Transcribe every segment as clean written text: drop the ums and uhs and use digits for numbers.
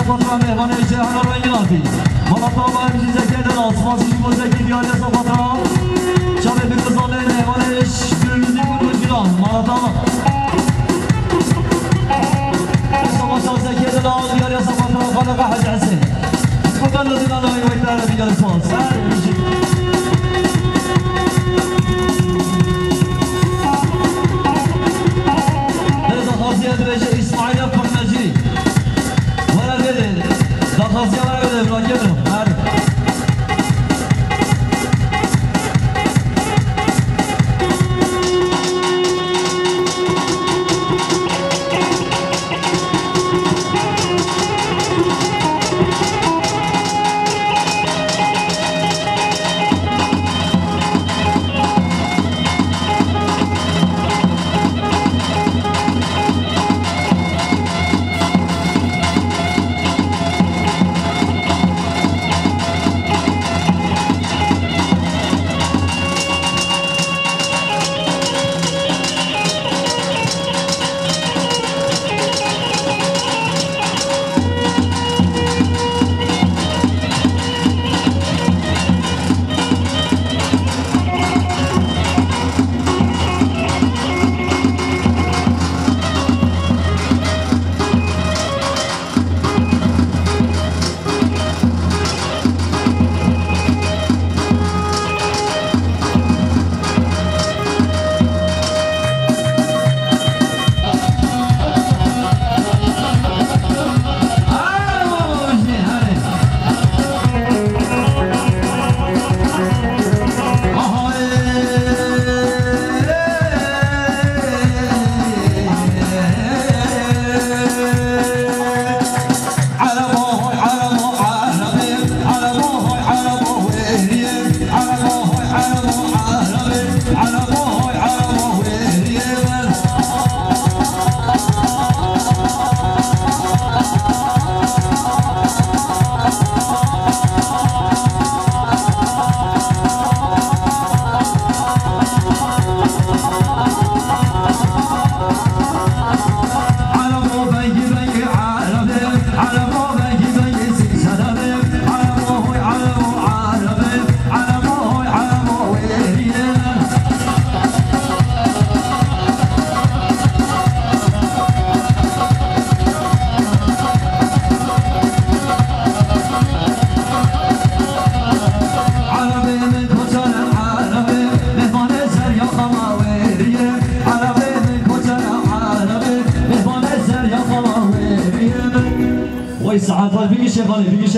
سقطرا مهمان جهان رنگناتی مالطا با امجی زکی دلاس مازی موزکی دیاری سقطرا شب بگذانه مهمانش گروزی گروزیران مالطا شما زکی دلاس دیاری سقطرا خالق حج حسین مقلد دیدان های ویتر بیار سوال سر میشی برزا خاصیه درجه اسماعیل فرنجی ورا بده دا خاصیه ورا بده بلاکه برم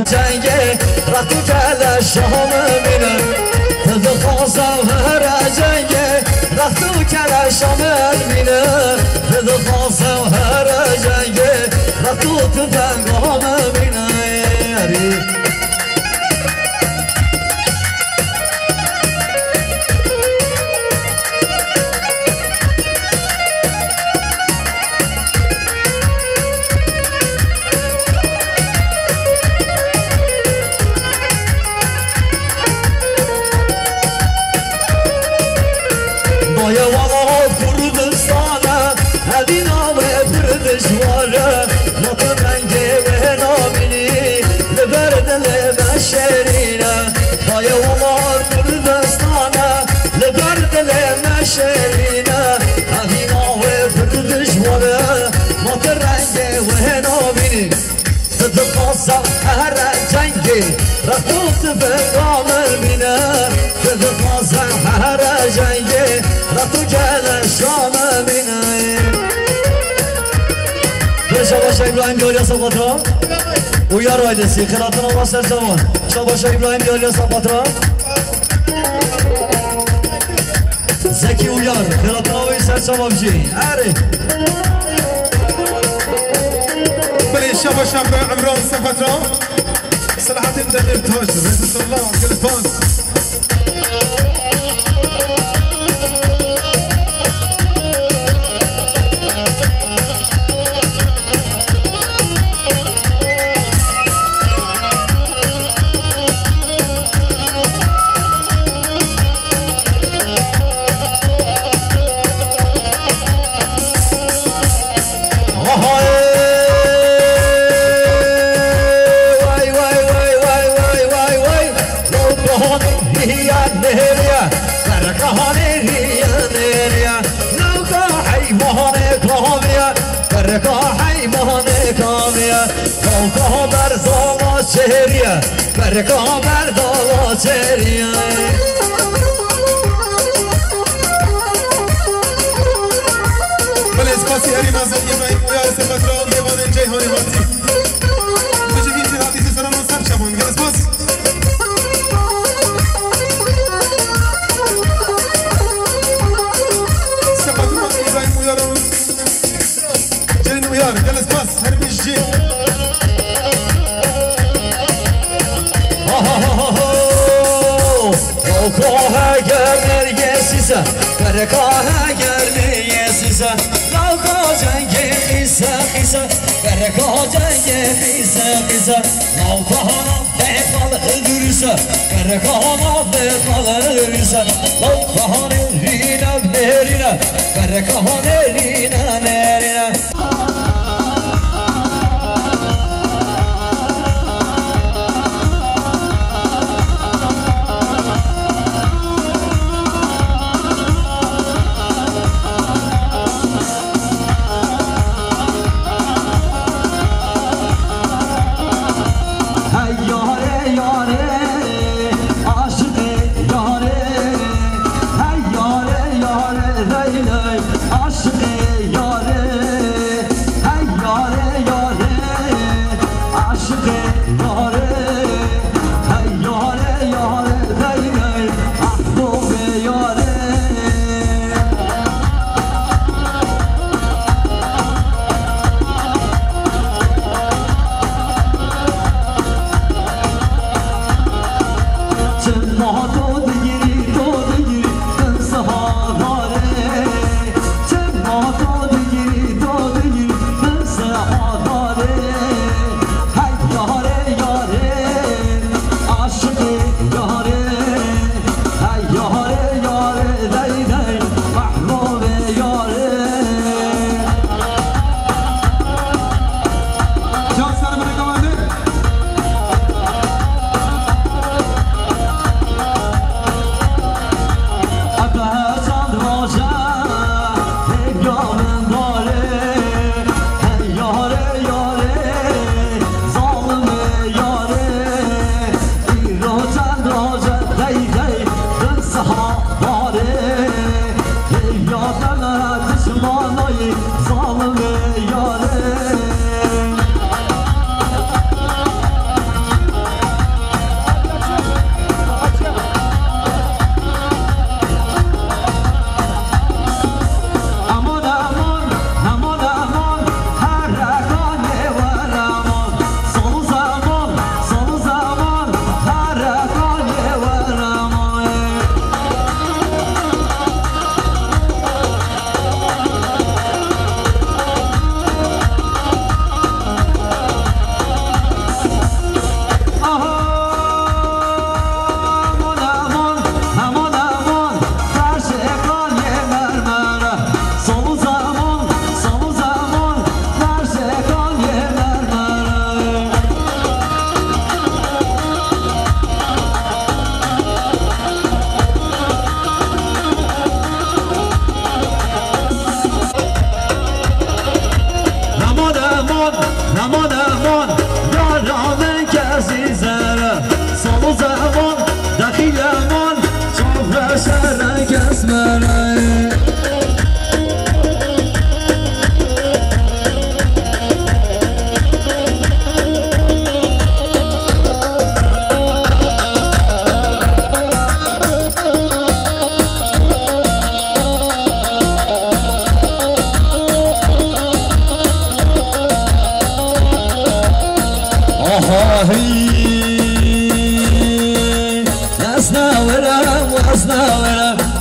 جنگه راتو کل شام مینه تد خواستم هر جنگه راتو کل شام مینه تد خواستم هر جنگه راتو تنگام مینه رفوت بقام المينا تذقاصا حرا جاية رفو جال الشام مينا شباشا إبراهيم دوليا صباطرا ويا رايدسي خلاتنا واسر زمان شباشا إبراهيم دوليا صباطرا زكي ويار خلاتنا ويسر شبابجي عاري بلي شباشا عمران صباطرا صراحة انت الانتاج رئيس الله كل فان چهریه برکا بردالا چهریه بله اسپاسی هری مزد ابراهیم اویا سپت را دیوان جیهانی واتی بجه ویزی راتی سران و سر شبان گل اسپاس سپت را ابراهیم اویا را جین اویا گل اسپاس هر بیش جی Koha görmer size, berkaha görmer size. Lavka cenge kisa, berkaha cenge kisa. Lavka defal öldürürse, berkaha defal öldürürse. Lavka nerine, berkaha nerine.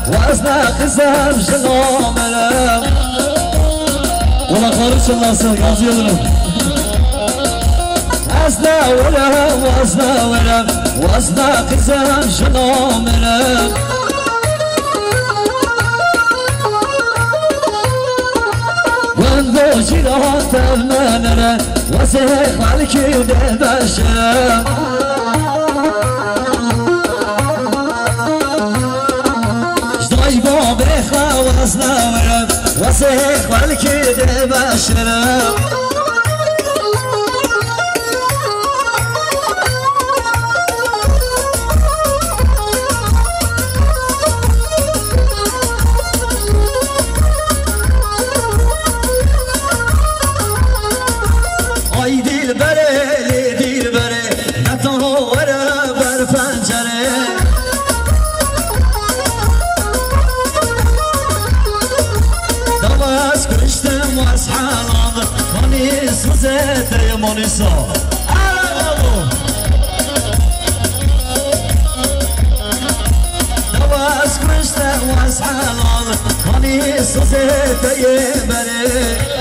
وزنا قسم شنوملم ولا خارج الناصر يزيدون وزنا قسم شنوملم وندو جيران تمننا وسيخ عليك دبشم وزنا وسيخ والكيد بشرم واسحالان خاني سوزت يا مونيسا دواس كشت واسحالان خاني سوزت يا بني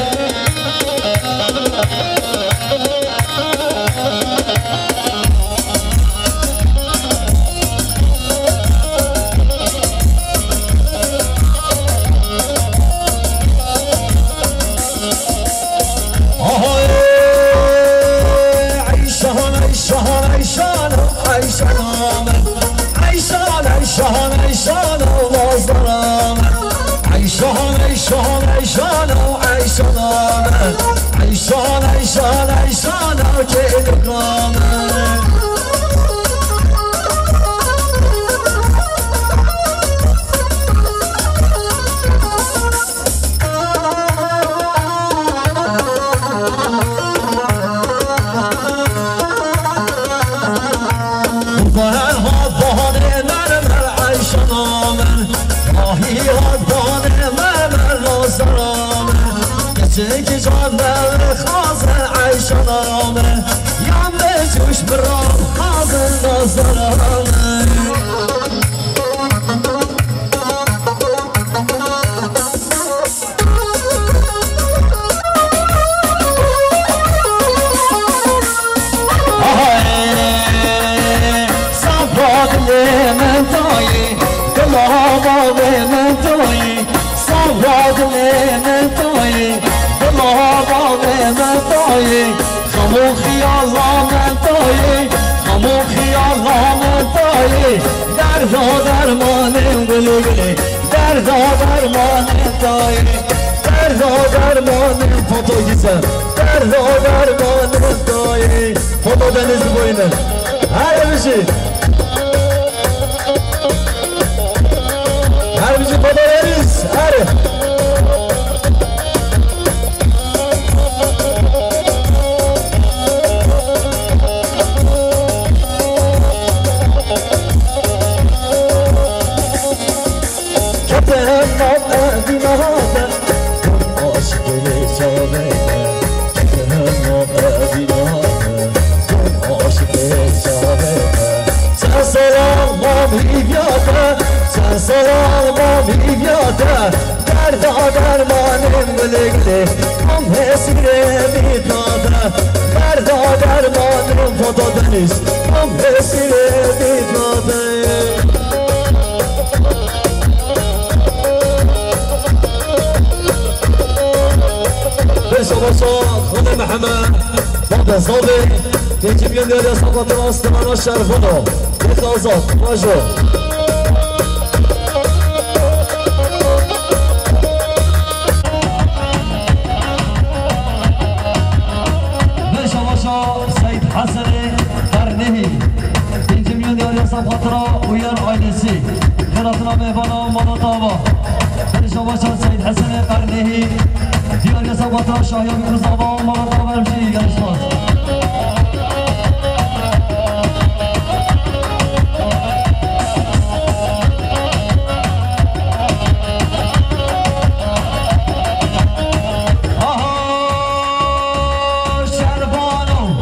چه جان خازن عیشانامه یا مجوش برام خازن نازنامه صفات من توی دلها من توی صفات من توی خمو خیالا من توی خمو خیالا من توی دردا درمانم گلو گلی دردا درمانم توی دردا درمانم فوتوگیزم دردا درمانم توی فوتو deniz boyuna her bir şey her bir şey foto veririz her دردا درمانم گلگلی هم حسیره بیتاده دردا درمانم فوتو دنیز هم حسیره بیتاده بشو باشا خونه محمد بابا صابی یکی بیان دیاری از صفات راستمان و شرفانو یک آزاد باشو سيد حسن قرنهي انت مليون ديال ياسر خاطره ويا عائلتي خيراتنا مهبانا مالطابا خلينا باشا سيد حسن قرنهي ديال ياسر خاطره شاهيان كرزابا مالطابا امشي يا اشخاص شربانو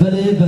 بله بله